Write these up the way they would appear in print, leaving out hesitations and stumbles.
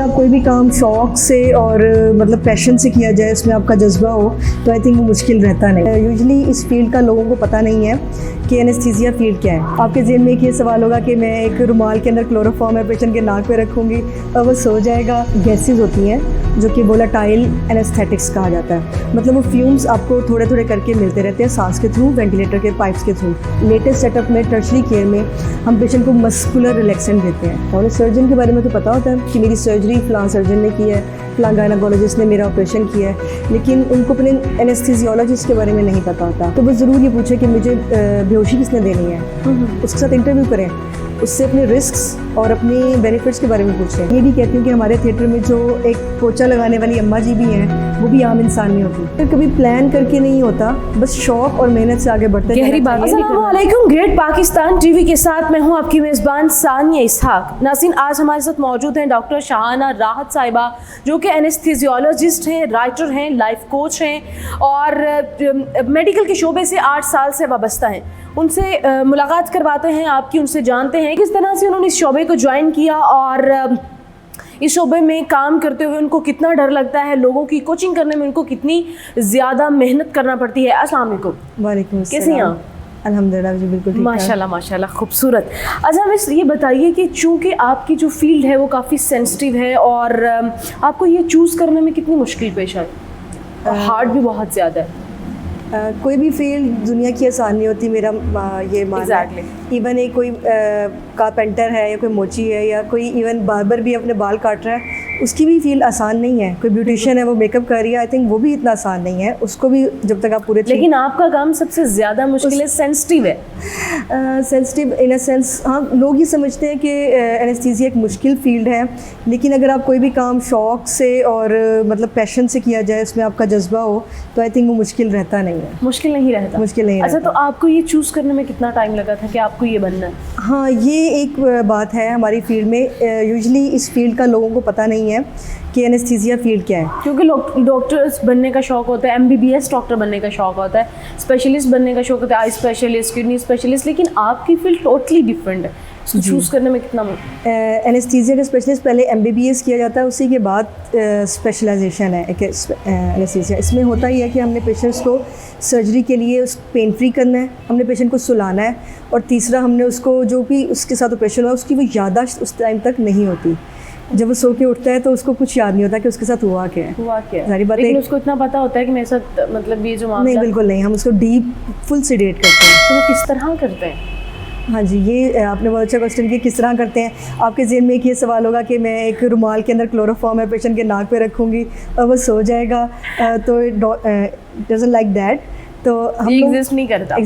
अगर आप कोई भी काम शौक से और मतलब पैशन से किया जाए, उसमें आपका जज्बा हो, तो आई थिंक वो मुश्किल रहता नहीं। यूजुअली इस फील्ड का लोगों को पता नहीं है कि एनेस्थीसिया फील्ड क्या है। आपके ज़हन में एक ये सवाल होगा कि मैं एक रुमाल के अंदर क्लोरोफॉर्म है पेशेंट के नाक पे रखूँगी और वो सो जाएगा। गैसेज होती हैं जो कि वोलेटाइल एनेस्थेटिक्स कहा जाता है, मतलब वो फ्यूम्स आपको थोड़े थोड़े करके मिलते रहते हैं सांस के थ्रू, वेंटिलेटर के पाइप्स के थ्रू। लेटेस्ट सेटअप में टर्शरी केयर में हम पेशेंट को मस्कुलर रिलैक्सेंट देते हैं। और सर्जन के बारे में तो पता होता है कि मेरी सर्जरी फलां सर्जन ने की है, फलां गायनेकोलॉजिस्ट ने मेरा ऑपरेशन किया है, लेकिन उनको अपने एनेस्थीसियोलॉजिस्ट के बारे में नहीं पता होता। तो वो ज़रूर ये पूछे कि मुझे बेहोशी किसने देनी है, उसके साथ इंटरव्यू करें, उससे अपने रिस्क्स और अपनी बेनिफिट्स के बारे में पूछें। ये भी कहती हूँ कि हमारे थिएटर में जो एक पोचा लगाने वाली अम्मा जी भी हैं, वो भी आम इंसान नहीं होती। फिर कभी प्लान करके नहीं होता, बस शौक और मेहनत से आगे बढ़ते हैं। गहरी बात। अस्सलाम वालेकुम, ग्रेट पाकिस्तान टीवी के साथ मैं हूँ आपकी मेज़बान सानिया इसहाक। नाज़रीन, आज हमारे साथ मौजूद हैं डॉक्टर शाहाना राहत साहिबा, जो कि एनेस्थीसियोलॉजिस्ट हैं, राइटर हैं, लाइफ कोच हैं और मेडिकल के शोबे से 8 साल से वाबस्ता हैं। उनसे मुलाकात करवाते हैं आपकी, उनसे जानते हैं किस तरह से उन्होंने इस शोबे को ज्वाइन किया और इस शोबे में काम करते हुए उनको कितना डर लगता है, लोगों की कोचिंग करने में उनको कितनी ज़्यादा मेहनत करना पड़ती है। अस्सलाम वालेकुम। वालेकुम, कैसे हैं आप? अल्हम्दुलिल्लाह जी, बिल्कुल ठीक। माशाल्लाह माशाल्लाह, खूबसूरत। अच्छा, हमें ये बताइए कि चूँकि आपकी जो फील्ड है वो काफ़ी सेंसिटिव है और आपको ये चूज़ करने में कितनी मुश्किल पेश आई? हार्ड भी बहुत ज़्यादा है। कोई भी फील्ड दुनिया की आसान नहीं होती, मेरा ये मानना है। इवन एक कोई कारपेंटर है या कोई मोची है या कोई इवन बार्बर भी अपने बाल काट रहा है, उसकी भी फील्ड आसान नहीं है। कोई ब्यूटिशियन है, वो मेकअप कर रही है, आई थिंक वो भी इतना आसान नहीं है, उसको भी जब तक आप पूरे। लेकिन आपका काम सबसे ज़्यादा मुश्किल है, सेंसिटिव है। सेंसिटिव इन अ सेंस, हाँ, लोग ये समझते हैं कि एनेस्थीसिया एक मुश्किल फील्ड है, लेकिन अगर आप कोई भी काम शौक से और मतलब पैशन से किया जाए, उसमें आपका जज्बा हो, तो आई थिंक वो मुश्किल रहता नहीं है। मुश्किल नहीं रहता। मुश्किल नहीं अच्छा, रहता। तो आपको ये चूज़ करने में कितना टाइम लगा था कि आपको ये बनना है? हाँ, ये एक बात है हमारी फील्ड में। यूजुअली इस फील्ड का लोगों को पता नहीं है कि एनेस्थीसिया फील्ड क्या है। क्योंकि लोग डॉक्टर्स बनने का शौक होता है, MBBS डॉक्टर बनने का शौक होता है, स्पेशलिस्ट बनने का शौक होता है, आई स्पेशलिस्ट, किडनी स्पेशलिस्ट, लेकिन आपकी फील्ड टोटली डिफरेंट है। इसको चूज़ करने में कितना एनेस्थीसिया का स्पेशलिस्ट पहले MBBS किया जाता है, उसी के बाद स्पेशलाइजेशन है एनेस्थीसिया। इसमें होता ही है कि हमने पेशेंट्स को सर्जरी के लिए उस पेन फ्री करना है, हमने पेशेंट को सुलाना है, और तीसरा हमने उसको जो भी उसके साथ ऑपरेशन हुआ उसकी वो याददाश्त उस टाइम तक नहीं होती। जब वो सो के उठता है तो उसको कुछ याद नहीं होता कि उसके साथ हुआ क्या है। सारी बातें, लेकिन उसको इतना पता होता है कि मेरे साथ मतलब ये जो मामला। नहीं, बिल्कुल नहीं। हम उसको डीप फुल सेडेट करते हैं। तो वो किस तरह करते हैं? हाँ जी, ये आपने बहुत अच्छा क्वेश्चन किया, किस तरह करते हैं। आपके ज़हन में एक ये सवाल होगा कि मैं एक रुमाल के अंदर क्लोरोफॉर्म है पेशेंट के नाक पे रखूँगी और वो सो जाएगा, तो डजंट लाइक दैट। तो हम लोग एग्जिस्ट नहीं करता।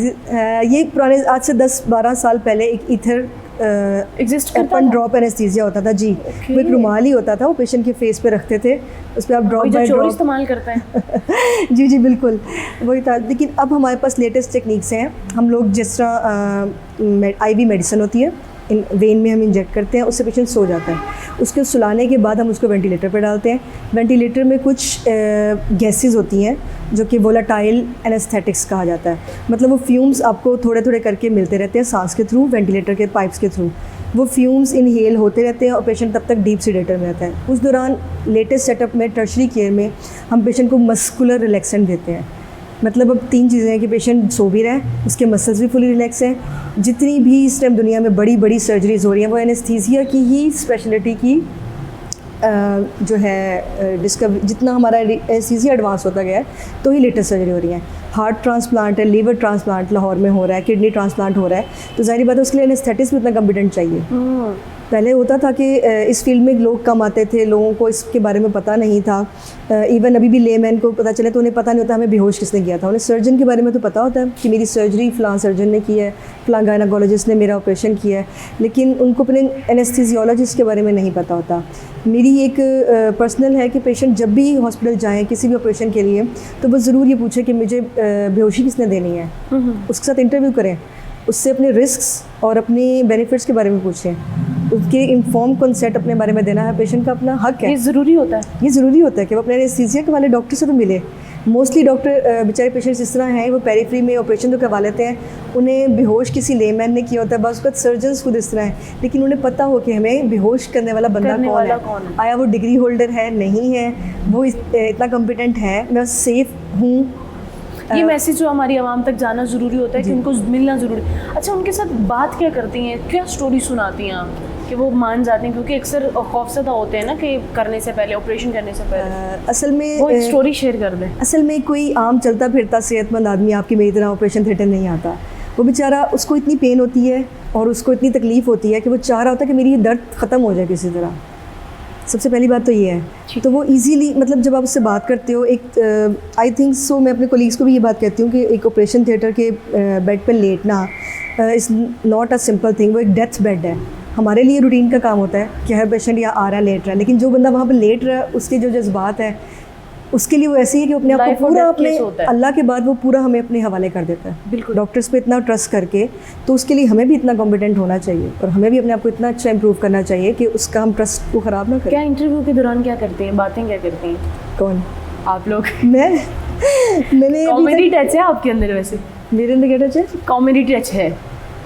ये पुराने आज से 10-12 साल पहले एक ईथर एग्जिस्ट करता ओपन ड्रॉप एनेस्थीसिया होता था जी। वो एक रुमाल ही होता था, वो पेशेंट के फेस पे रखते थे, उस पर आप ड्रॉप बाय ड्रॉप इस्तेमाल करते हैं। जी जी, बिल्कुल वही था। लेकिन अब हमारे पास लेटेस्ट टेक्निक्स हैं। हम लोग जिस तरह IV मेडिसिन होती है, इन वेन में हम इंजेक्ट करते हैं, उससे पेशेंट सो जाता है। उसके सुलाने के बाद हम उसको वेंटिलेटर पर डालते हैं। वेंटिलेटर में कुछ गैसेस होती हैं जो कि वोलेटाइल एनेस्थेटिक्स कहा जाता है, मतलब वो फ्यूम्स आपको थोड़े थोड़े करके मिलते रहते हैं सांस के थ्रू, वेंटिलेटर के पाइप्स के थ्रू। वो फ्यूम्स इनहेल होते रहते हैं और पेशेंट तब तक डीप सेडेटर में रहता है। उस दौरान लेटेस्ट सेटअप में टर्शरी केयर में हम पेशेंट को मस्कुलर रिलैक्सेंट देते हैं। मतलब अब 3 चीज़ें हैं कि पेशेंट सो भी रहा है, उसके मसल्स भी फुली रिलैक्स हैं। जितनी भी इस टाइम दुनिया में बड़ी बड़ी सर्जरीज़ हो रही हैं, वो एनेस्थीसिया की ही स्पेशलिटी की जो है डिस्कवरी। जितना हमारा एनेस्थीसिया एडवांस होता गया है, तो ही लेटेस्ट सर्जरी हो रही है। हार्ट ट्रांसप्लांट है, लीवर ट्रांसप्लांट लाहौर में हो रहा है, किडनी ट्रांसप्लांट हो रहा है, तो ज़ाहिर बात है उसके लिए एनेस्थेटिस्ट भी इतना कॉम्पिटेंट चाहिए। पहले होता था कि इस फील्ड में लोग कम आते थे, लोगों को इसके बारे में पता नहीं था। इवन अभी भी लेमैन को पता चले तो उन्हें पता नहीं होता हमें बेहोश किसने किया था। उन्हें सर्जन के बारे में तो पता होता है कि मेरी सर्जरी फ़लाँ सर्जन ने की है, फ़लाँ गायनेकोलॉजिस्ट ने मेरा ऑपरेशन किया है, लेकिन उनको अपने एनेस्थीसियोलॉजिस्ट के बारे में नहीं पता होता। मेरी एक पर्सनल है कि पेशेंट जब भी हॉस्पिटल जाएँ किसी भी ऑपरेशन के लिए, तो वो ज़रूर ये पूछे कि मुझे बेहोशी किसने देनी है, उसके साथ इंटरव्यू करें, उससे अपने रिस्क्स और अपनी बेनिफिट्स के बारे में पूछें, उसके इन्फॉर्म कंसेंट अपने बारे में देना है। पेशेंट का अपना हक है। ये ज़रूरी होता है। ये ज़रूरी होता है कि वो अपने एनेस्थीसिया के वाले डॉक्टर से तो मिले, मोस्टली डॉक्टर बेचारे पेशेंट्स इस तरह हैं, वो पेरिफेरी में ऑपरेशन तो करवा लेते हैं, उन्हें बेहोश किसी लेमैन ने किया होता है, बस उसका सर्जन्स खुद इस तरह है, लेकिन उन्हें पता हो कि हमें बेहोश करने वाला बंदा कौन है, आया वो डिग्री होल्डर है नहीं है, वो इतना कॉम्पिटेंट है, मैं सेफ़ हूँ। ये मैसेज जो हमारी आवाम तक जाना ज़रूरी होता है कि उनको मिलना ज़रूरी। अच्छा, उनके साथ बात क्या करती हैं, क्या स्टोरी सुनाती हैं आप कि वो मान जाते हैं, क्योंकि अक्सर खौफजदा होते हैं ना कि करने से पहले, ऑपरेशन करने से पहले। असल में वो एक स्टोरी शेयर कर दें। असल में कोई आम चलता फिरता सेहतमंद आदमी आपकी मेरी तरह ऑपरेशन थिएटर नहीं आता। वो बेचारा, उसको इतनी पेन होती है और उसको इतनी तकलीफ़ होती है कि वो चाह रहा होता है कि मेरी ये दर्द ख़त्म हो जाए किसी तरह। सबसे पहली बात तो ये है। तो वो इजीली, मतलब जब आप उससे बात करते हो, एक आई थिंक सो, मैं अपने कोलीग्स को भी ये बात कहती हूँ कि एक ऑपरेशन थिएटर के बेड पर लेटना is not a simple thing. वो एक डेथ बेड है। हमारे लिए रूटीन का काम होता है कि हर पेशेंट यहाँ आ रहा है, लेट रहा है, लेकिन जो बंदा वहाँ पर लेट रहा है, उसके जो जज्बात है, उसके लिए वो ऐसे ही है कि अपने आप को पूरा, अपने अल्लाह के बाद वो पूरा हमें अपने हवाले कर देता है। बिल्कुल। डॉक्टर्स पे इतना ट्रस्ट करके, तो उसके लिए हमें भी इतना कॉम्पिटेंट होना चाहिए और हमें भी अपने आप को इतना अच्छा इंप्रूव करना चाहिए कि उसका हम ट्रस्ट को ख़राब ना करें। क्या इंटरव्यू के दौरान क्या करते हैं, बातें क्या करती हैं? कौन? आप लोग? मैंने कॉमेडी टच है आपके अंदर? वैसे मेरे अंदर क्या टच है? कॉमेडी टच है।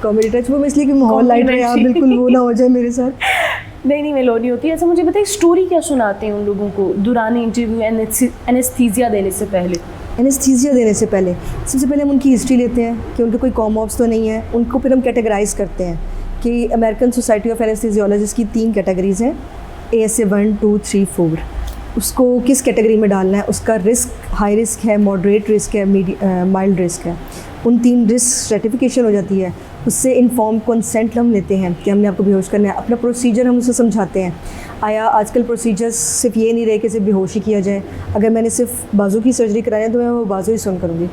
कॉमेडी टच वो मैं इसलिए कि माहौल लाइट रहे, आप बिल्कुल वो ना हो जाए मेरे साथ। नहीं, मैं लो नहीं होती। ऐसा मुझे बताइए, स्टोरी क्या सुनाते हैं उन लोगों को दौरान इंटरव्यू, एनेस्थीसिया देने से पहले? एनेस्थीसिया देने से पहले सबसे पहले हम उनकी हिस्ट्री लेते हैं कि उनके कोई कॉमऑप्स तो नहीं है। उनको फिर हम कैटेगराइज करते हैं कि अमेरिकन सोसाइटी ऑफ एनेस्थीसियोलॉजिस्ट की 3 कैटेगरीज हैं, ASA 1, 2, 3, 4। उसको किस कैटेगरी में डालना है, उसका रिस्क हाई रिस्क है, मॉडरेट रिस्क है, माइल्ड रिस्क है। उन 3 रिस्क सर्टिफिकेशन हो जाती है, उससे इन्फॉर्म कंसेंट हम लेते हैं कि हमने आपको बेहोश करना है। अपना प्रोसीजर हम उसे समझाते हैं। आया आजकल प्रोसीजर्स सिर्फ ये नहीं रहे कि सिर्फ बेहोश ही किया जाए। अगर मैंने सिर्फ बाजू की सर्जरी कराई है तो मैं वो बाजू ही सुन करूँगी।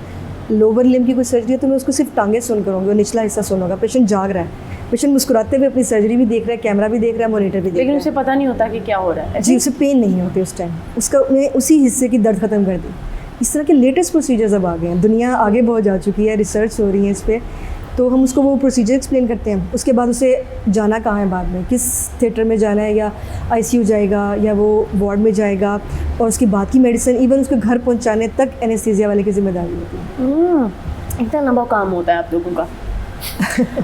लोअर लिम्ब की कोई सर्जरी है तो मैं उसको सिर्फ टांगे सुन करूँगी और निचला हिस्सा सुन होगा। पेशेंट जाग रहा है, पेशेंट मुस्कुराते हुए अपनी सर्जरी भी देख रहा है, कैमरा भी देख रहा है, मॉनिटर भी देख रहा है, लेकिन उसे पता नहीं होता कि क्या हो रहा है। जी, उसे पेन नहीं होती उस टाइम, उसका मैं उसी हिस्से की दर्द ख़त्म कर दी। इस तरह के लेटेस्ट प्रोसीजर्स अब आ गए हैं, दुनिया आगे बहुत जा चुकी है, रिसर्च हो रही है इस पर। तो हम उसको वो प्रोसीजर एक्सप्लेन करते हैं। उसके बाद उसे जाना कहाँ है, बाद में किस थिएटर में जाना है, या ICU जाएगा या वो वार्ड में जाएगा, और उसकी बाद की मेडिसिन, इवन उसके घर पहुंचाने तक एनेस्थीसिया वाले की जिम्मेदारी होती है। इतना लंबा काम होता है आप लोगों का।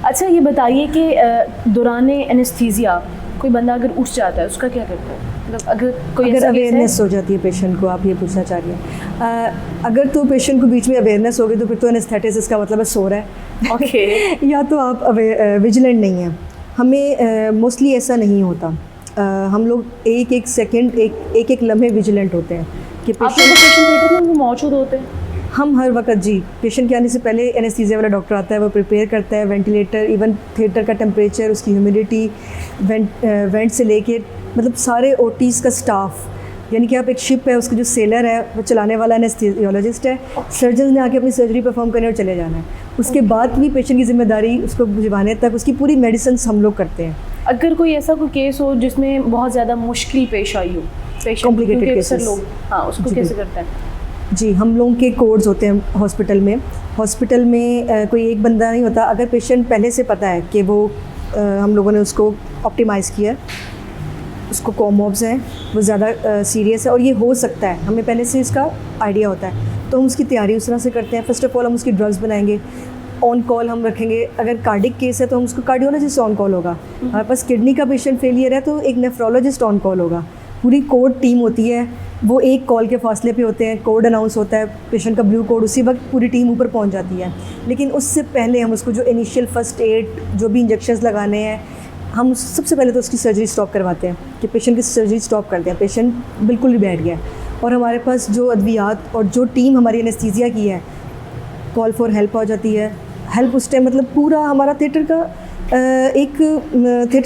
अच्छा, ये बताइए कि दौरान एनेस्थीसिया कोई बंदा अगर उठ जाता है, उसका क्या करता है? मतलब अगर अवेयरनेस हो जाती है पेशेंट को, आप ये पूछना चाह रही हैं। अगर तो पेशेंट को बीच में अवेयरनेस हो गई तो फिर तो एनेस्थेटिस का मतलब है सो रहा है। ओके। या तो आप विजिलेंट नहीं हैं। हमें मोस्टली ऐसा नहीं होता। हम लोग एक सेकंड, एक लम्हे विजिलेंट होते हैं कि पेशेंट थिएटर में मौजूद होते हैं। हम हर वक्त, जी, पेशेंट के आने से पहले एनेस्थीसिया वाला डॉक्टर आता है, वो प्रिपेयर करता है वेंटिलेटर, इवन थिएटर का टेम्परेचर, उसकी ह्यूमिडिटी, वेंट से लेके मतलब सारे OTs का स्टाफ, यानी कि आप एक शिप है, उसका जो सेलर है वो चलाने वाला एनेस्थीसियोलॉजिस्ट है। सर्जन ने आके अपनी सर्जरी परफॉर्म करने और चले जाना है। उसके बाद भी पेशेंट की जिम्मेदारी उसको भिजवाने तक उसकी पूरी मेडिसिन हम लोग करते हैं। अगर कोई ऐसा कोई केस हो जिसमें बहुत ज़्यादा मुश्किल पेश आई हो, कॉम्प्लिकेटेड केसेस, हाँ, उसको कैसे करते हैं? जी, हम लोगों के कोड्स होते हैं हॉस्पिटल में कोई एक बंदा नहीं होता। अगर पेशेंट पहले से पता है कि वो हम लोगों ने उसको ऑप्टिमाइज़ किया, उसको कॉमॉब्स हैं, वो ज़्यादा सीरियस है और ये हो सकता है, हमें पहले से इसका आइडिया होता है, तो हम उसकी तैयारी उस तरह से करते हैं। फ़र्स्ट ऑफ़ ऑल हम उसकी ड्रग्स बनाएंगे, ऑन कॉल हम रखेंगे। अगर कार्डिक केस है तो हम उसको कार्डियोलॉजिस्ट ऑन कॉल होगा। हमारे पास किडनी का पेशेंट फेलियर है तो एक नेफ्रोलॉजिस्ट ऑन कॉल होगा। पूरी कोड टीम होती है, वो एक कॉल के फासले पे होते हैं। कोड अनाउंस होता है, पेशेंट का ब्लू कोड, उसी वक्त पूरी टीम ऊपर पहुंच जाती है। लेकिन उससे पहले हम उसको जो इनिशियल फर्स्ट एड, जो भी इंजेक्शंस लगाने हैं, हम सबसे पहले तो उसकी सर्जरी स्टॉप करवाते हैं कि पेशेंट की सर्जरी स्टॉप कर दें। पेशेंट बिल्कुल ही बैठ गया है और हमारे पास जो अद्वियात और जो टीम हमारी एनेस्थीसिया की है, कॉल फॉर हेल्प हो जाती है। हेल्प उस टाइम, मतलब पूरा हमारा थिएटर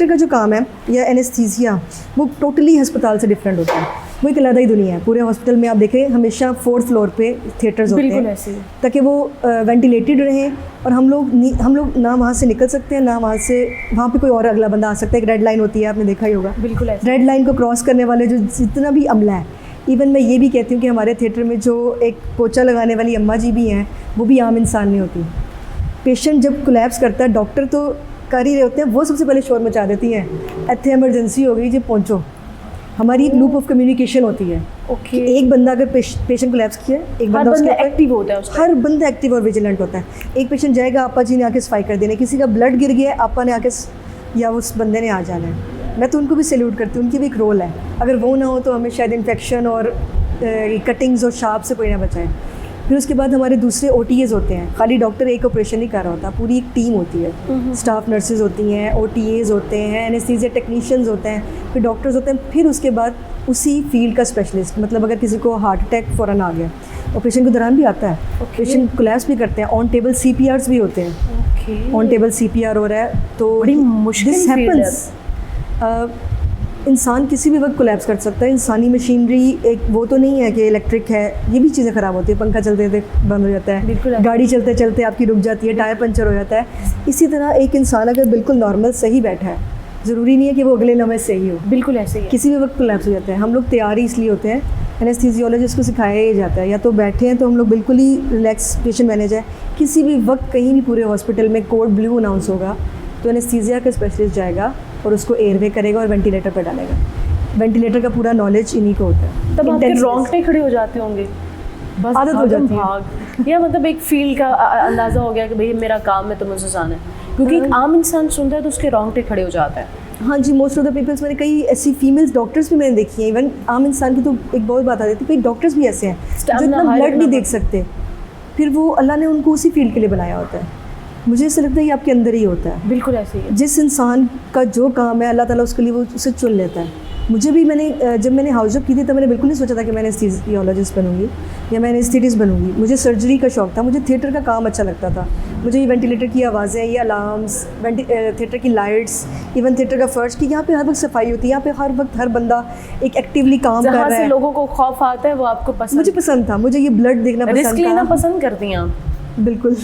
का जो काम है या एनेस्थीसिया, वो टोटली अस्पताल से डिफरेंट होता है। वो एक अलग ही दुनिया है। पूरे हॉस्पिटल में आप देखें हमेशा 4th फ्लोर पे थिएटर्स होते हैं ताकि वो वेंटिलेटेड रहें और हम लोग ना वहाँ से निकल सकते हैं, ना वहाँ पे कोई और अगला बंदा आ सकता है। एक रेड लाइन होती है, आपने देखा ही होगा। बिल्कुल, रेड लाइन को क्रॉस करने वाले जो जितना भी अमला है, इवन मैं ये भी कहती हूँ कि हमारे थिएटर में जो एक पोछा लगाने वाली अम्मा जी भी हैं, वो भी आम इंसान नहीं होती। पेशेंट जब कोलैप्स करता है, डॉक्टर तो कर ही रहे होते हैं, वो सबसे पहले शोर मचा देती हैं, इतने इमरजेंसी हो गई जी, पहुँचो। हमारी एक लूप ऑफ कम्युनिकेशन होती है ओके। एक बंदा अगर पेशेंट कोलैप्स किया, एक हर बंदा उसके बंदा ऊपर, एक्टिव होता है उसका। हर बंदा एक्टिव और विजिलेंट होता है। एक पेशेंट जाएगा, आपा जी ने आके सफाई कर देना, किसी का ब्लड गिर गया है, आपा ने आके या उस बंदे ने आ जाना है। मैं तो उनको भी सैल्यूट करती हूँ, उनकी भी एक रोल है। अगर वो ना हो तो हमें शायद इन्फेक्शन और कटिंग्स और शार्प से कोई ना बचाए। फिर उसके बाद हमारे दूसरे OTAs होते हैं। खाली डॉक्टर एक ऑपरेशन नहीं कर रहा होता, पूरी एक टीम होती है। स्टाफ नर्सेज होती हैं, OTAs होते हैं, एनेस्थीसिया टेक्नीशियंस होते हैं, फिर डॉक्टर्स होते हैं, फिर उसके बाद उसी फील्ड का स्पेशलिस्ट। मतलब अगर किसी को हार्ट अटैक फ़ौरन आ गया, ऑपरेशन के दौरान भी आता है, पेशेंट कोलैप्स भी करते हैं, ऑन टेबल CPRs भी होते हैं। ऑन टेबल CPR हो रहा है तो बड़ी मुश्किल दिस फील्ड है। हैपेंस। इंसान किसी भी वक्त कोलैप्स कर सकता है। इंसानी मशीनरी एक वो तो नहीं है कि इलेक्ट्रिक है, ये भी चीज़ें ख़राब होती है। पंखा चलते चलते बंद हो जाता है, बिल्कुल। गाड़ी चलते चलते आपकी रुक जाती है, टायर पंचर हो जाता है। इसी तरह एक इंसान अगर बिल्कुल नॉर्मल सही बैठा है, ज़रूरी नहीं है कि वो अगले लम्हे सही हो, बिल्कुल ऐसे ही है। किसी भी वक्त कोलैप्स हो जाता है। हम लोग तैयार ही इसलिए होते हैं, एनेस्थीसियोलॉजिस्ट को सिखाया ही जाता है, या तो बैठे हैं तो हम लोग बिल्कुल ही रिलैक्स पेशेंट मैनेज है। किसी भी वक्त कहीं भी पूरे हॉस्पिटल में कोड ब्लू अनाउंस होगा तो एनेस्थीसिया का स्पेशलिस्ट जाएगा और उसको एयरवे करेगा और वेंटिलेटर पर डालेगा। वेंटिलेटर का पूरा नॉलेज इन्हीं को होता है। तब आपके Intense रोंगटे खड़े हो जाते होंगे, बस आदत हो जाती है। भाग या मतलब एक फील का अंदाज़ा हो गया कि भाई मेरा काम है तो मुझे जाना है, क्योंकि एक आम इंसान सुनता है तो उसके रोंगटे खड़े हो जाते हैं। हाँ जी, मोस्ट ऑफ द पीपल्स, मैंने कई ऐसी फीमेल्स डॉक्टर्स भी मैंने देखी हैं। इवन आम इंसान की तो एक बहुत बात आ जाती है, कई डॉक्टर्स भी ऐसे हैं जो Stamina इतना high ब्लड रखना नहीं देख सकते, फिर वो अल्लाह ने उनको उसी फील्ड के लिए बनाया होता है। मुझे ऐसा लगता है ये आपके अंदर ही होता है। बिल्कुल ऐसे ही है। जिस इंसान का जो काम है अल्लाह ताला उसके लिए वो उसे चुन लेता है। मुझे भी जब मैंने हाउस जॉब की थी तब मैंने बिल्कुल नहीं सोचा था कि मैं एनेस्थीसियोलॉजिस्ट बनूंगी या मैं एनेस्थेटिस्ट बनूंगी। मुझे सर्जरी का शौक था, मुझे थिएटर का काम अच्छा लगता था। मुझे ये वेंटिलेटर की आवाज़ें, ये अलार्म्स, थिएटर की लाइट्स, इवन थिएटर का फर्श की यहाँ पे हर वक्त सफाई होती है, यहाँ पे हर वक्त हर बंदा एक एक्टिवली काम कर जहाँ रहा से है। लोगों को खौफ आता है वो आपको पसंद, मुझे पसंद था, मुझे ये ब्लड देखना रिस्क पसंद लेना था। पसंद करती हैं आप? बिल्कुल।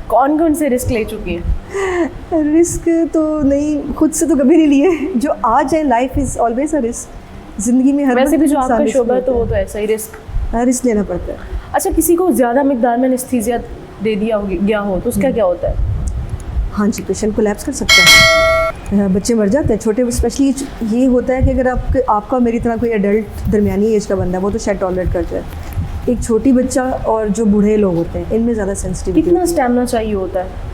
कौन कौन से रिस्क ले चुकी हैं? रिस्क तो नहीं, खुद से तो कभी नहीं लिए। जो आ जाए, life is always a risk. ज़िंदगी में हर वैसे भी जो इंसान आपका रिस्क शोबा है लेता तो वो तो ऐसा ही रिस्क। रिस्क लेना पड़ता है। अच्छा, किसी को ज़्यादा मिकदार में एनेस्थीसिया दे दिया गया हो तो उसका क्या होता है? हाँ जी, पेशेंट कोलैप्स कर सकता है, बच्चे मर जाते हैं छोटे। स्पेशली ये होता है कि अगर आपका मेरी तरह कोई एडल्ट दरमियानी एज का बंदा है वो तो शायद टॉलरेट करता है। एक छोटी बच्चा और जो बूढ़े लोग होते हैं इनमें ज़्यादा सेंसिटिविटी। कितना स्टैमिना चाहिए होता है?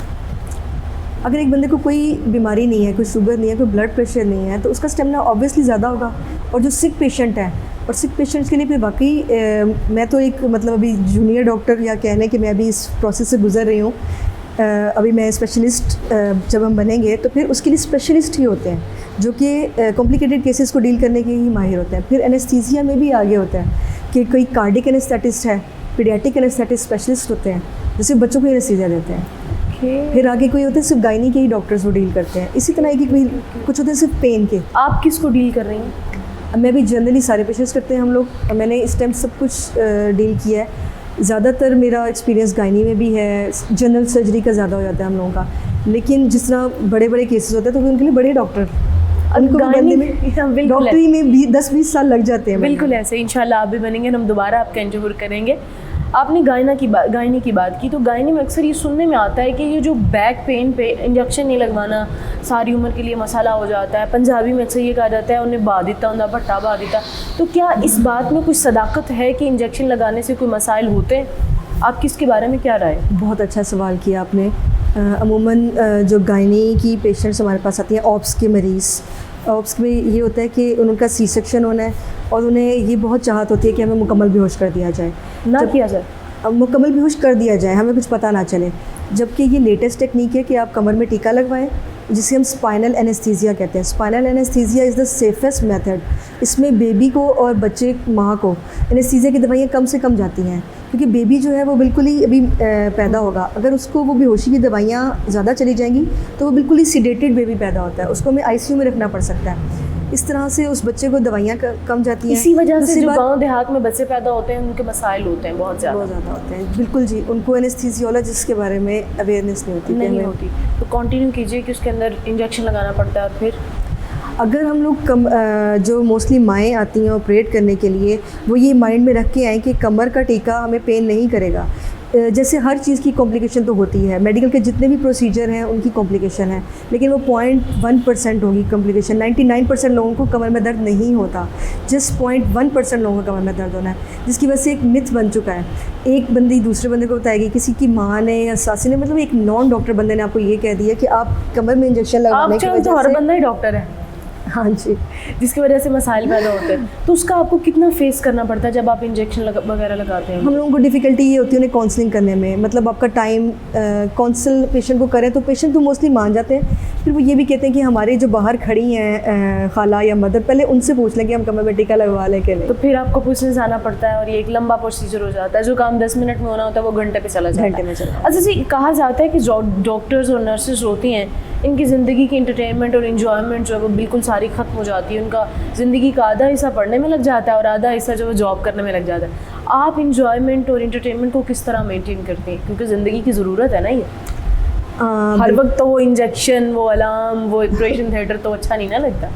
अगर एक बंदे को कोई बीमारी नहीं है, कोई शुगर नहीं है, कोई ब्लड प्रेशर नहीं है, तो उसका स्टेमिना ऑब्वियसली ज़्यादा होगा। और जो सिक पेशेंट है, और सिक पेशेंट्स के लिए फिर वाकई मैं तो एक मतलब अभी जूनियर डॉक्टर या कह लें कि मैं अभी इस प्रोसेस से गुजर रही हूँ। अभी मैं स्पेशलिस्ट जब हम बनेंगे तो फिर उसके लिए स्पेशलिस्ट ही होते हैं जो कि कॉम्प्लिकेटेड केसेस को डील करने के ही माहिर होते हैं। फिर एनेस्थीसिया में भी आगे होता है कि कोई कार्डिक एनेस्थेटिस्ट है, पीडियाट्रिक एनेस्थेटिस्ट स्पेशलिस्ट होते हैं जैसे बच्चों को एनेस्थीसिया देते हैं। फिर आगे कोई होते हैं सिर्फ गायनी के ही डॉक्टर्स वो डील करते हैं। इसी तरह की कोई कुछ होते हैं सिर्फ पेन के। आप किसको डील कर रही हैं? मैं भी जनरली सारे पेशेंट्स करते हैं हम लोग। मैंने इस टाइम सब कुछ डील किया है। ज़्यादातर मेरा एक्सपीरियंस गायनी में भी है, जनरल सर्जरी का ज़्यादा हो जाता है हम लोगों का। लेकिन जिस तरह बड़े बड़े केसेस होते हैं तो फिर उनके लिए बड़े डॉक्टर, उनको बनने में डॉक्टरी में भी 10-20 साल लग जाते हैं। बिल्कुल ऐसे। इंशाल्लाह आप भी बनेंगे, हम दोबारा आपका इंटरव्यू करेंगे। आपने गायनी की बात की, तो गायनी में अक्सर ये सुनने में आता है कि ये जो बैक पेन पे इंजेक्शन नहीं लगवाना सारी उम्र के लिए मसाला हो जाता है। पंजाबी में अक्सर ये कहा जाता है उन्हें बहा दिता उन्हें भट्टा बहा दिता। तो क्या इस बात में कुछ सदाकत है कि इंजेक्शन लगाने से कोई मसाइल होते हैं? आप किसके बारे में क्या राय? बहुत अच्छा सवाल किया आपने। अमूमन जो गायनी की पेशेंट्स हमारे पास आती हैं, ऑप्स के मरीज़, ऑप्स में ये होता है कि उनका सी सेक्शन होना है और उन्हें ये बहुत चाहत होती है कि हमें मुकम्मल बेहोश कर दिया जाए, किया जाए, मुकम्मल बेहोश कर दिया जाए, हमें कुछ पता ना चले। जबकि ये लेटेस्ट टेक्निक है कि आप कमर में टीका लगवाएं, जिसे हम स्पाइनल एनेस्थीसिया कहते हैं। Spinal anaesthesia is the safest method. इसमें बेबी को और बच्चे माँ को एनेस्थीसिया की दवाइयाँ कम से कम जाती हैं, क्योंकि बेबी जो है वो बिल्कुल ही अभी पैदा होगा। अगर उसको वो बेहोशी की दवाइयाँ ज़्यादा चली जाएंगी तो वो बिल्कुल ही सीडेटेड बेबी पैदा होता है, उसको हमें ICU में रखना पड़ सकता है। इस तरह से उस बच्चे को दवाइयाँ कम जाती हैं। इसी वजह से जो गांव देहात में बच्चे पैदा होते हैं उनके मसाइल होते हैं बहुत ज़्यादा होते हैं। बिल्कुल जी, उनको एनेस्थीसियोलॉजिस्ट के बारे में अवेयरनेस नहीं होती। तो कंटिन्यू कीजिए कि उसके अंदर इंजेक्शन लगाना पड़ता है। और फिर अगर हम लोग जो मोस्टली माएँ आती हैं ऑपरेट करने के लिए, वो ये माइंड में रख के आएँ कि कमर का टीका हमें पेन नहीं करेगा। जैसे हर चीज़ की कॉम्प्लिकेशन तो होती है, मेडिकल के जितने भी प्रोसीजर हैं उनकी कॉम्प्लिकेशन है, लेकिन वो 0.1% होगी कॉम्प्लिकेशन। 99% लोगों को कमर में दर्द नहीं होता, जस्ट 0.1% लोगों को कमर में दर्द होना है, जिसकी वजह से एक मिथ बन चुका है। एक बंदी दूसरे बंदे को बताएगी, किसी की माँ ने या सासी ने, मतलब एक नॉन डॉक्टर बंदे ने आपको ये कह दिया कि आप कमर में इंजेक्शन लगाने की वजह तो हर से, बंदा ही डॉक्टर है, हाँ जी, जिसकी वजह से मसाइल पैदा होते हैं। तो उसका आपको कितना फेस करना पड़ता है जब आप इंजेक्शन वगैरह लगाते हैं? हम लोगों को डिफ़िकल्टी ये होती है उन्हें काउंसलिंग करने में, मतलब आपका टाइम काउंसल पेशेंट को करें तो पेशेंट तो मोस्टली मान जाते हैं, फिर वो ये भी कहते हैं कि हमारी जो बाहर खड़ी हैं खाला या मदर, पहले उनसे पूछ लें कि हम कमर में टीका लगवा लें के लिए। तो फिर आपको पूछने से आना पड़ता है और ये एक लंबा प्रोसीजर हो जाता है, जो काम 10 मिनट में होना होता है वो घंटे पे चला जाता है। घंटे में चला। अच्छा जी, कहा जाता है कि जो डॉक्टर्स और नर्सेज होती हैं इनकी ज़िंदगी की इंटरटेनमेंट और इन्जॉयमेंट जो है वो बिल्कुल सारी ख़त्म हो जाती है। उनका ज़िंदगी का आधा हिस्सा पढ़ने में लग जाता है और आधा हिस्सा जो है जॉब करने में लग जाता है। आप इन्जॉयमेंट और इंटरटेनमेंट को किस तरह मेंटेन करते हैं, क्योंकि ज़िंदगी की ज़रूरत है ना ये? हर वक्त तो वो इंजेक्शन, वो अलार्म, वो ऑपरेशन थिएटर तो अच्छा नहीं ना लगता।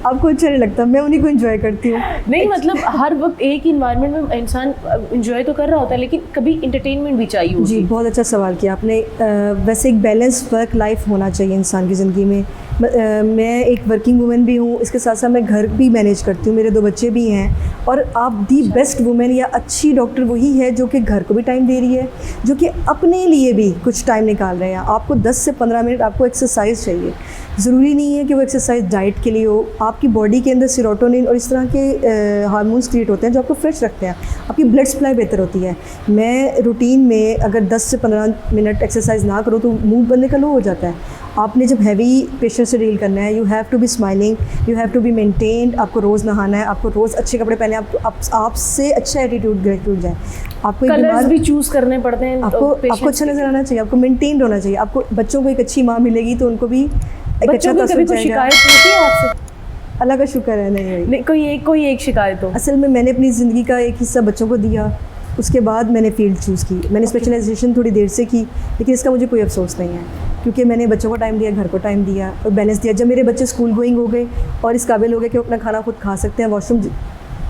आपको अच्छा नहीं लगता? मैं उन्हीं को एंजॉय करती हूँ। नहीं मतलब हर वक्त एक ही इन्वायरमेंट में इंसान एंजॉय तो कर रहा होता है, लेकिन कभी इंटरटेनमेंट भी चाहिए होती है। जी, बहुत अच्छा सवाल किया आपने। वैसे एक बैलेंस वर्क लाइफ होना चाहिए इंसान की ज़िंदगी में। मैं एक वर्किंग वूमेन भी हूँ, इसके साथ साथ मैं घर भी मैनेज करती हूँ, मेरे 2 बच्चे भी हैं। और आप दी बेस्ट वूमेन या अच्छी डॉक्टर वही है जो कि घर को भी टाइम दे रही है, जो कि अपने लिए भी कुछ टाइम निकाल रहे हैं। आपको 10 से 15 मिनट आपको एक्सरसाइज चाहिए। ज़रूरी नहीं है कि वो एक्सरसाइज डाइट के लिए हो, आपकी बॉडी के अंदर सेरोटोनिन और इस तरह के हार्मोन्स क्रिएट होते हैं जो आपको फ्रेश रखते हैं, आपकी ब्लड सप्लाई बेहतर होती है। मैं रूटीन में अगर 10 से 15 मिनट एक्सरसाइज ना करूँ तो मूड बंदे का लो हो जाता है। आपने जब हैवी पेशेंट से डील करना है, you have to be smiling, you have to be maintained. आपको रोज़ नहाना है, आपको रोज़ अच्छे कपड़े पहने, आपसे अच्छा एटीट्यूड ग्रेटिट्यूड जाए। आपको कलर्स भी चूज़ करने पड़ते हैं, आपको अच्छा नजर आना चाहिए, आपको मेंटेन्ड होना चाहिए। आपको बच्चों को एक अच्छी माँ मिलेगी तो उनको भी एक अच्छा कभी कोई शिकायत होती है आपसे? अल्लाह का शुक्र है नहीं कोई एक शिकायत हो? असल में मैंने अपनी ज़िंदगी का एक हिस्सा बच्चों को दिया, उसके बाद मैंने फील्ड चूज़ की। मैंने स्पेशलाइजेशन थोड़ी देर से की, लेकिन इसका मुझे कोई अफसोस नहीं है, क्योंकि मैंने बच्चों को टाइम दिया, घर को टाइम दिया और बैलेंस दिया। जब मेरे बच्चे स्कूल गोइंग हो गए और इस काबिल हो गए कि वो अपना खाना खुद खा सकते हैं, वॉशरूम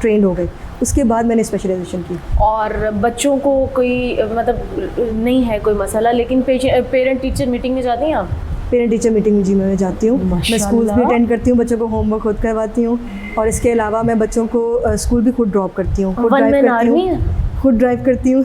ट्रेंड हो गए, उसके बाद मैंने स्पेशलाइजेशन की। और बच्चों को कोई मतलब नहीं है कोई मसला, लेकिन पेरेंट टीचर मीटिंग में जाती हैं आप? पेरेंट टीचर मीटिंग जी मैं जाती हूँ, मैं स्कूल भी अटेंड करती हूँ, बच्चों को होमवर्क खुद करवाती हूँ, और इसके अलावा मैं बच्चों को स्कूल भी खुद ड्रॉप करती हूँ, खुद ड्राइव करती हूँ।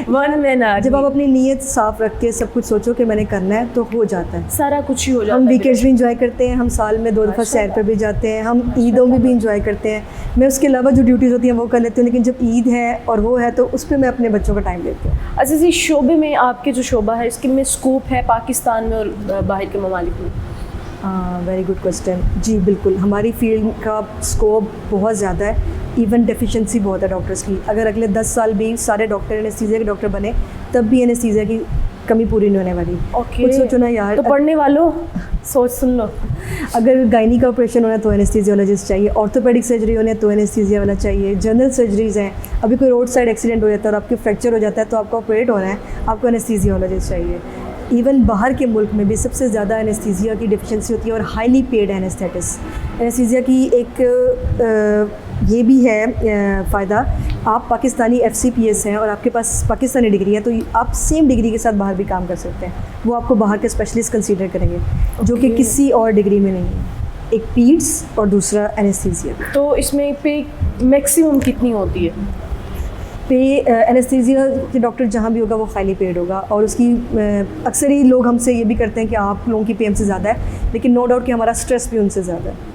जब आप अपनी नीयत साफ रख के सब कुछ सोचो कि मैंने करना है तो हो जाता है, सारा कुछ ही हो जाता है। हम वीकेंड्स भी इंजॉय करते हैं, हम साल में 2 दफ़ा सैर पर भी जाते हैं, हम ईदों में भी इंजॉय करते हैं। मैं उसके अलावा जो ड्यूटीज़ होती हैं वो कर लेती हूँ, लेकिन जब ईद है और वो है तो उस पर मैं अपने बच्चों का टाइम देती हूँ। अच्छा जी, शोबे में आपके जो शोबा है इसके में स्कोप है पाकिस्तान में और बाहर के ममालिक में? Very good question. जी बिल्कुल, हमारी फील्ड का स्कोप बहुत ज़्यादा है, इवन डेफिशिएंसी बहुत है डॉक्टर्स की। अगर अगले 10 साल भी सारे डॉक्टर एनेस्थीसिया के डॉक्टर बने तब भी एनेस्थीसिया की कमी पूरी नहीं होने वाली। कुछ सोचो ना यार, तो पढ़ने वालों सोच सुन लो, अगर गायनी का ऑपरेशन होना तो एनेस्थीसियोलॉजिस्ट चाहिए, ऑर्थोपेडिक सर्जरी होना तो एनेस्थीसिया वाला चाहिए, जनरल सर्जरीज हैं, अभी कोई रोड साइड एक्सीडेंट हो जाता है और आपके फ्रैक्चर हो जाता है तो आपको ऑपरेट होना है, आपको एनेस्थीसियोलॉजिस्ट चाहिए। इवन बाहर के मुल्क में भी सबसे ज़्यादा एनेस्थीसिया की डिफिशिएंसी होती है और हाईली पेड एनेस्थेटिस्ट। एनेस्थीसिया की एक ये भी है फ़ायदा, आप पाकिस्तानी FCPS हैं और आपके पास पाकिस्तानी डिग्री है तो आप सेम डिग्री के साथ बाहर भी काम कर सकते हैं, वो आपको बाहर के स्पेशलिस्ट कंसीडर करेंगे, जो कि किसी और डिग्री में नहीं है। एक पीड्स और दूसरा एनेस्थीसिया। तो इसमें पे मैक्सिमम कितनी होती है? पे एनेस्थीसिया के डॉक्टर जहाँ भी होगा वो हाईली पेड होगा, और उसकी अक्सर ही लोग हमसे ये भी करते हैं कि आप लोगों की पे हमसे ज़्यादा है, लेकिन नो डाउट कि हमारा स्ट्रेस भी उनसे ज़्यादा है।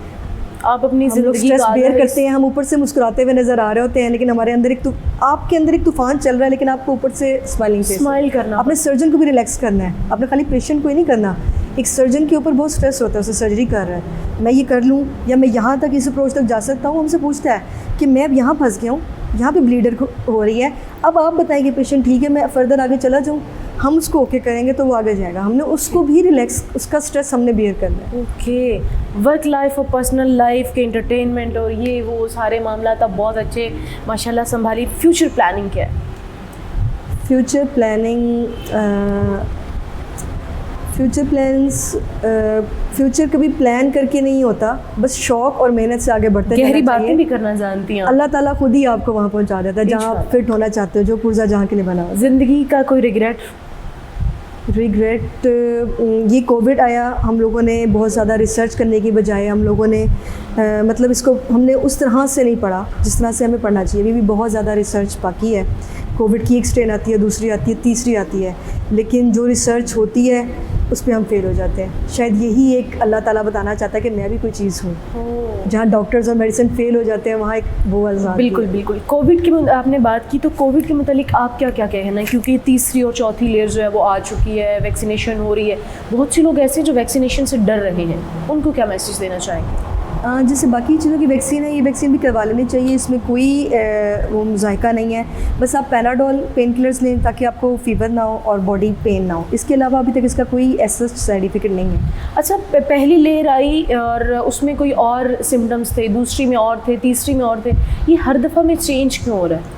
आप अपनी ज़िंदगी स्ट्रेस बेयर करते हैं, हम ऊपर से मुस्कुराते हुए नज़र आ रहे होते हैं, लेकिन हमारे अंदर आपके अंदर एक तूफान चल रहा है, लेकिन आपको ऊपर से स्माइल करना, अपने सर्जन को भी रिलैक्स करना है, आपने खाली पेशेंट को ही नहीं करना। एक सर्जन के ऊपर बहुत स्ट्रेस होता है, उसे सर्जरी कर रहा है, मैं ये कर लूँ या मैं यहाँ तक इस अप्रोच तक जा सकता हूँ। हमसे पूछता है कि मैं अब यहाँ फंस गया हूँ, यहाँ पे ब्लीडर हो रही है, अब आप बताएंगे पेशेंट ठीक है मैं फर्दर आगे चला जाऊँ, हम उसको ओके करेंगे तो वो आगे जाएगा। हमने उसको भी रिलैक्स, उसका स्ट्रेस हमने बियर करना है। ओके, वर्क लाइफ और पर्सनल लाइफ के एंटरटेनमेंट और ये वो सारे मामला तब बहुत अच्छे माशाल्लाह संभाली। फ्यूचर प्लानिंग क्या है? फ्यूचर फ्यूचर प्लान्स, फ्यूचर कभी प्लान करके नहीं होता, बस शौक और मेहनत से आगे बढ़ते गहरी रहना बातें चाहिए। भी करना जानती हैं आप। अल्लाह ताला खुद ही आपको वहाँ पहुँचा देता है जहाँ आप फिट होना चाहते हो, जो पुर्जा जहाँ के लिए बना हो। ज़िंदगी का कोई रिग्रेट? रिग्रेट, ये कोविड आया, हम लोगों ने बहुत ज़्यादा रिसर्च करने की बजाय हम लोगों ने मतलब इसको हमने उस तरह से नहीं पढ़ा जिस तरह से हमें पढ़ना चाहिए। अभी भी बहुत ज़्यादा रिसर्च बाकी है। कोविड की एक स्ट्रेन आती है, दूसरी आती है, तीसरी आती है, लेकिन जो रिसर्च होती है उस पर हम फेल हो जाते हैं। शायद यही एक अल्लाह ताला बताना चाहता है कि मैं भी कोई चीज़ हूँ। जहाँ डॉक्टर्स और मेडिसिन फेल हो जाते हैं वहाँ एक वो आज़ाद। बिल्कुल बिल्कुल। कोविड की आपने बात की, तो कोविड के मुतालिक आप क्या क्या कहना है, क्योंकि तीसरी और चौथी लेयर जो है वो आ चुकी है, वैक्सीनेशन हो रही है, बहुत से लोग ऐसे जो वैक्सीनेशन से डर रहे हैं, उनको क्या मैसेज देना चाहेंगे? जैसे बाकी चीज़ों की वैक्सीन है, ये वैक्सीन भी करवा लेनी चाहिए, इसमें कोई वो मुज़ायका नहीं है। बस आप पैराडोल पेन किलर्स लें ताकि आपको फीवर ना हो और बॉडी पेन ना हो। इसके अलावा अभी तक इसका कोई ऐसा साइड इफेक्ट नहीं है। अच्छा, पहली लेयर आई और उसमें कोई और सिम्टम्स थे, दूसरी में और थे, तीसरी में और थे, ये हर दफ़ा में चेंज क्यों हो रहा है?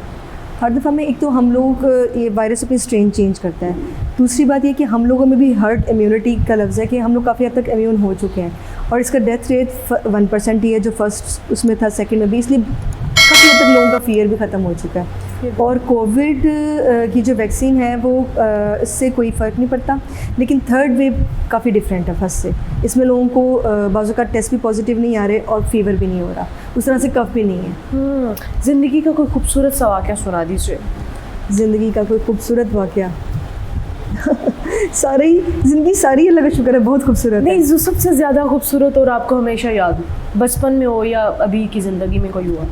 हर दफ़ा में एक तो हम लोग ये वायरस अपनी स्ट्रेन चेंज करता है, दूसरी बात ये कि हम लोगों में भी हर्ड इम्यूनिटी का लफ्ज़ है कि हम लोग काफ़ी हद तक इम्यून हो चुके हैं, और इसका डेथ रेट 1% ही है जो फर्स्ट उसमें था, सेकंड में भी, इसलिए काफ़ी हद तक लोगों का फ़ियर भी ख़त्म हो चुका है। और कोविड की जो वैक्सीन है वो इससे कोई फ़र्क नहीं पड़ता, लेकिन थर्ड वेव काफ़ी डिफरेंट है फर्स्ट से। इसमें लोगों को बाज़ू का टेस्ट भी पॉजिटिव नहीं आ रहे और फीवर भी नहीं हो रहा, उस तरह से कफ भी नहीं है। ज़िंदगी का कोई खूबसूरत सा वाक़या सुना दीजिए। ज़िंदगी का कोई खूबसूरत वाक़या ज़िंदगी सारी अल्लाह का शुक्र है बहुत खूबसूरत नहीं, है। जो सबसे ज़्यादा खूबसूरत और आपको हमेशा याद हो, बचपन में हो या अभी की ज़िंदगी में कोई हुआ?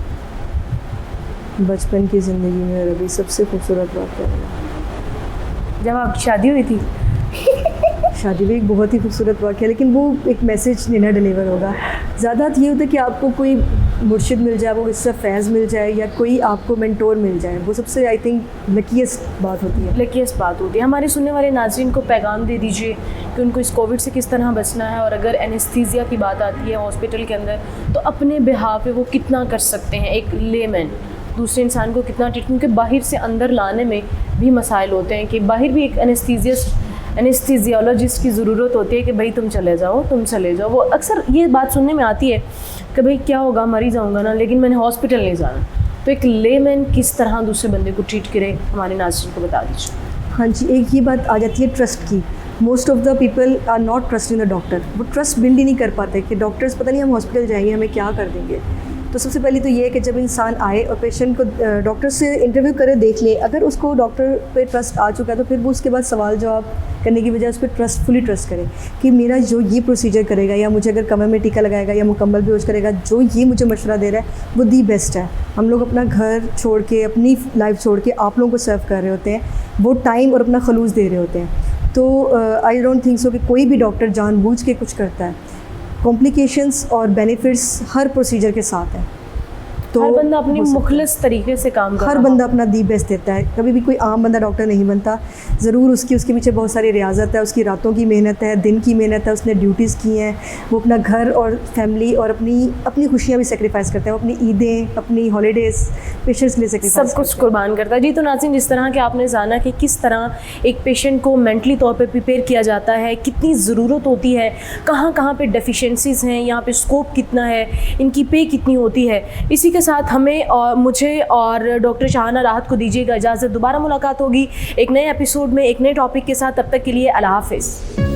बचपन की ज़िंदगी में और अभी सबसे खूबसूरत वाक़या जब आपकी शादी हुई थी। शादी भी एक बहुत ही खूबसूरत वाक़या, लेकिन वो एक मैसेज लेना डिलीवर होगा। ज़्यादा ये होता है कि आपको कोई मुर्शिद मिल जाए, वो इससे फैज़ मिल जाए, या कोई आपको मेंटोर मिल जाए, वो सबसे आई थिंक लकीस्ट बात होती है। लकीस्ट बात होती है। हमारे सुनने वाले नाज़रीन को पैगाम दे दीजिए कि उनको इस कोविड से किस तरह बचना है, और अगर एनेस्थीसिया की बात आती है हॉस्पिटल के अंदर, तो अपने बिहाफ पे वो कितना कर सकते हैं, एक लेमैन दूसरे इंसान को कितना ट्रीट, क्योंकि बाहर से अंदर लाने में भी मसाइल होते हैं कि बाहर भी एक एनेस्थीसियोलॉजिस्ट की ज़रूरत होती है कि भाई तुम चले जाओ, तुम चले जाओ। वो अक्सर ये बात सुनने में आती है कि भाई क्या होगा, मर ही जाऊँगा ना, लेकिन मैंने हॉस्पिटल नहीं जाना। तो एक लेमैन किस तरह दूसरे बंदे को ट्रीट करे, हमारे नाज़रीन को बता दीजिए। हाँ जी, एक ये बात आ जाती है ट्रस्ट की। Most of the people are not trusting the doctor. वो ट्रस्ट बिल्ड ही नहीं कर पाते कि डॉक्टर्स पता नहीं हम हॉस्पिटल जाएंगे हमें क्या कर देंगे। तो सबसे पहले तो ये है कि जब इंसान आए और पेशेंट को डॉक्टर से इंटरव्यू करे, देख ले, अगर उसको डॉक्टर पे ट्रस्ट आ चुका है तो फिर वो उसके बाद सवाल जवाब करने की बजाय उस पर फुली ट्रस्ट करे कि मेरा जो ये प्रोसीजर करेगा, या मुझे अगर कमर में टीका लगाएगा या मुकम्मल बेहोश करेगा, जो ये मुझे मशवरा दे रहा है वो दी बेस्ट है। हम लोग अपना घर छोड़ के, अपनी लाइफ छोड़ के आप लोगों को सर्व कर रहे होते हैं, वो टाइम और अपना खलूस दे रहे होते हैं। तो आई डोंट थिंक सो कि कोई भी डॉक्टर जानबूझ के कुछ करता है। कॉम्प्लिकेशंस और बेनिफिट्स हर प्रोसीजर के साथ हैं। तो हर बंदा अपनी मुखलिस तरीके से काम कर, हर बंदा अपना दी बेस्ट देता है। कभी भी कोई आम बंदा डॉक्टर नहीं बनता, ज़रूर उसके पीछे बहुत सारी रियाजत है, उसकी रातों की मेहनत है, दिन की मेहनत है, उसने ड्यूटीज़ की हैं, वो अपना घर और फैमिली और अपनी खुशियाँ भी सेक्रीफाइस करते हैं, वो अपनी ईदें, अपनी हॉलीडेज़ पेशेंट्स के लिए सेक्रीफाइस सब कुछ कुर्बान करता है। जी, तो नाज़रीन, जिस तरह के आपने जाना कि किस तरह एक पेशेंट को मेंटली तौर पे प्रिपेयर किया जाता है, कितनी ज़रूरत होती है, कहाँ कहाँ पे डेफिशिएंसीज़ हैं, यहाँ पे स्कोप कितना है, इनकी पे कितनी होती है, इसी के साथ हमें और मुझे और डॉक्टर शाहाना राहत को दीजिएगा इजाज़त। दोबारा मुलाकात होगी एक नए एपिसोड में एक नए टॉपिक के साथ। तब तक के लिए अल्लाह हाफ़िज़।